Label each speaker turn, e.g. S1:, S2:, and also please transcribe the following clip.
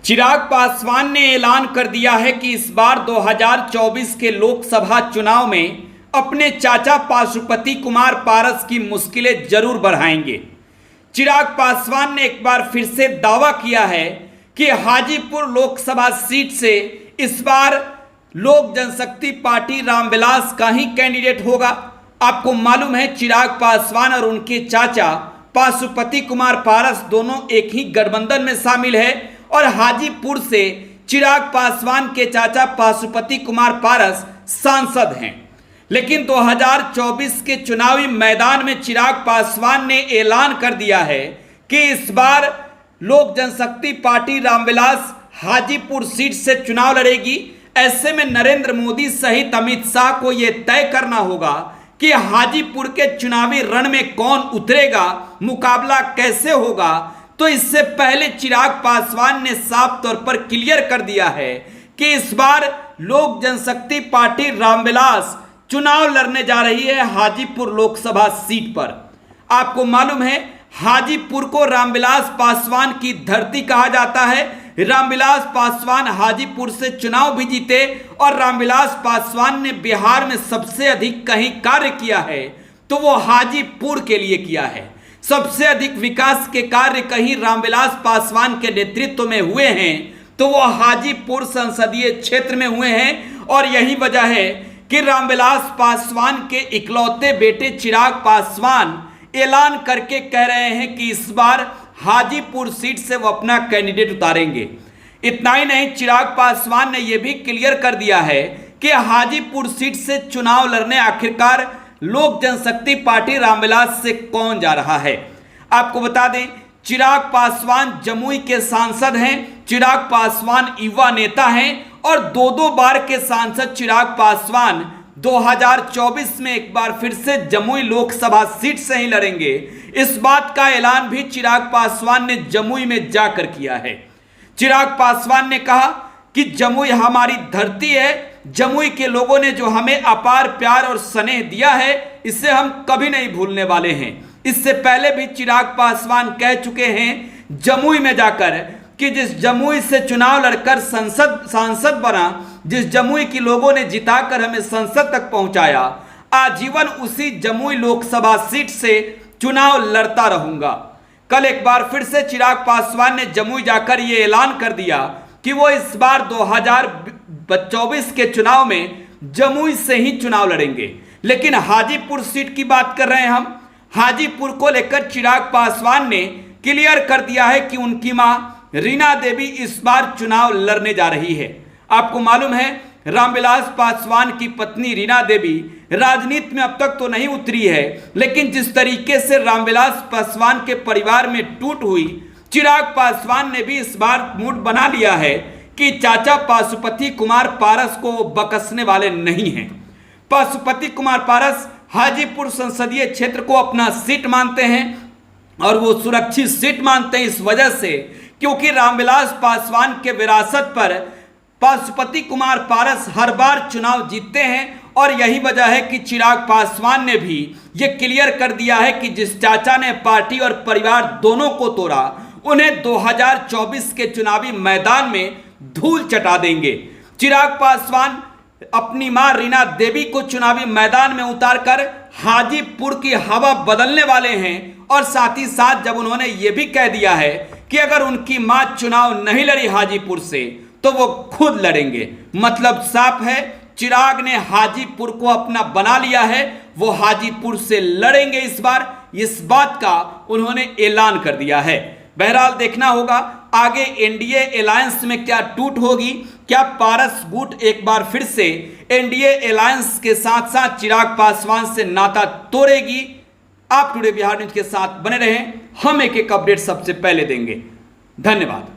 S1: चिराग पासवान ने ऐलान कर दिया है कि इस बार 2024 के लोकसभा चुनाव में अपने चाचा पाशुपति कुमार पारस की मुश्किलें जरूर बढ़ाएंगे। चिराग पासवान ने एक बार फिर से दावा किया है कि हाजीपुर लोकसभा सीट से इस बार लोक जनशक्ति पार्टी रामविलास का ही कैंडिडेट होगा। आपको मालूम है चिराग पासवान और उनके चाचा पाशुपति कुमार पारस दोनों एक ही गठबंधन में शामिल है और हाजीपुर से चिराग पासवान के चाचा पाशुपति कुमार पारस सांसद हैं। लेकिन 2024 के चुनावी मैदान में चिराग पासवान ने ऐलान कर दिया है कि इस बार लोक जनशक्ति पार्टी रामविलास हाजीपुर सीट से चुनाव लड़ेगी। ऐसे में नरेंद्र मोदी सहित अमित शाह को यह तय करना होगा कि हाजीपुर के चुनावी रण में कौन उतरेगा, मुकाबला कैसे होगा। तो इससे पहले चिराग पासवान ने साफ तौर पर क्लियर कर दिया है कि इस बार लोक जनशक्ति पार्टी रामविलास चुनाव लड़ने जा रही है हाजीपुर लोकसभा सीट पर। आपको मालूम है हाजीपुर को रामविलास पासवान की धरती कहा जाता है। रामविलास पासवान हाजीपुर से चुनाव भी जीते और रामविलास पासवान ने बिहार में सबसे अधिक कहीं कार्य किया है तो वो हाजीपुर के लिए किया है। सबसे अधिक विकास के कार्य कहीं रामविलास पासवान के नेतृत्व में हुए हैं तो वो हाजीपुर संसदीय क्षेत्र में हुए हैं। और यही वजह है कि रामविलास पासवान के इकलौते बेटे चिराग पासवान ऐलान करके कह रहे हैं कि इस बार हाजीपुर सीट से वो अपना कैंडिडेट उतारेंगे। इतना ही नहीं, चिराग पासवान ने यह भी क्लियर कर दिया है कि हाजीपुर सीट से चुनाव लड़ने आखिरकार लोक जनशक्ति पार्टी रामविलास से कौन जा रहा है। आपको बता दें चिराग पासवान जमुई के सांसद हैं। चिराग पासवान युवा नेता हैं और दो बार के सांसद चिराग पासवान 2024 में एक बार फिर से जमुई लोकसभा सीट से ही लड़ेंगे। इस बात का ऐलान भी चिराग पासवान ने जमुई में जाकर किया है। चिराग पासवान ने कहा कि जमुई हमारी धरती है, जमुई के लोगों ने जो हमें अपार प्यार और स्नेह दिया है इसे हम कभी नहीं भूलने वाले हैं। इससे पहले भी चिराग पासवान कह चुके हैं जमुई में जाकर कि जिस जमुई से चुनाव लड़कर सांसद बना, जिस जमुई के लोगों ने जिताकर हमें संसद तक पहुंचाया, आजीवन उसी जमुई लोकसभा सीट से चुनाव लड़ता रहूंगा। कल एक बार फिर से चिराग पासवान ने जमुई जाकर यह ऐलान कर दिया कि वो इस बार 2024 के चुनाव में जमुई से ही चुनाव लड़ेंगे। लेकिन हाजीपुर सीट की बात कर रहे हैं हम। हाजीपुर को लेकर चिराग पासवान ने क्लियर कर दिया है कि उनकी मां रीना देवी इस बार चुनाव लड़ने जा रही है। आपको मालूम है रामविलास पासवान की पत्नी रीना देवी राजनीति में अब तक तो नहीं उतरी है, लेकिन जिस तरीके से रामविलास पासवान के परिवार में टूट हुई, चिराग पासवान ने भी इस बार मूड बना लिया है कि चाचा पाशुपति कुमार पारस को बकसने वाले नहीं हैं। पाशुपति कुमार पारस हाजीपुर संसदीय क्षेत्र को अपना सीट मानते हैं और वो सुरक्षित सीट मानते हैं इस वजह से क्योंकि रामविलास पासवान के विरासत पर पाशुपति कुमार पारस हर बार चुनाव जीतते हैं। और यही वजह है कि चिराग पासवान ने भी ये क्लियर कर दिया है कि जिस चाचा ने पार्टी और परिवार दोनों को तोड़ा उन्हें 2024 के चुनावी मैदान में धूल चटा देंगे। चिराग पासवान अपनी मां रीना देवी को चुनावी मैदान में उतारकर हाजीपुर की हवा बदलने वाले हैं और साथ ही साथ जब उन्होंने ये भी कह दिया है कि अगर उनकी मां चुनाव नहीं लड़ी हाजीपुर से तो वो खुद लड़ेंगे। मतलब साफ है चिराग ने हाजीपुर को अपना बना लिया है, वो हाजीपुर से लड़ेंगे इस बार। इस बात का उन्होंने ऐलान कर दिया है। बहरहाल देखना होगा आगे एनडीए अलायंस में क्या टूट होगी। क्या पारस गुट एक बार फिर से एनडीए अलायंस के साथ साथ चिराग पासवान से नाता तोड़ेगी। आप टुडे बिहार न्यूज के साथ बने रहें, हम एक अपडेट सबसे पहले देंगे। धन्यवाद।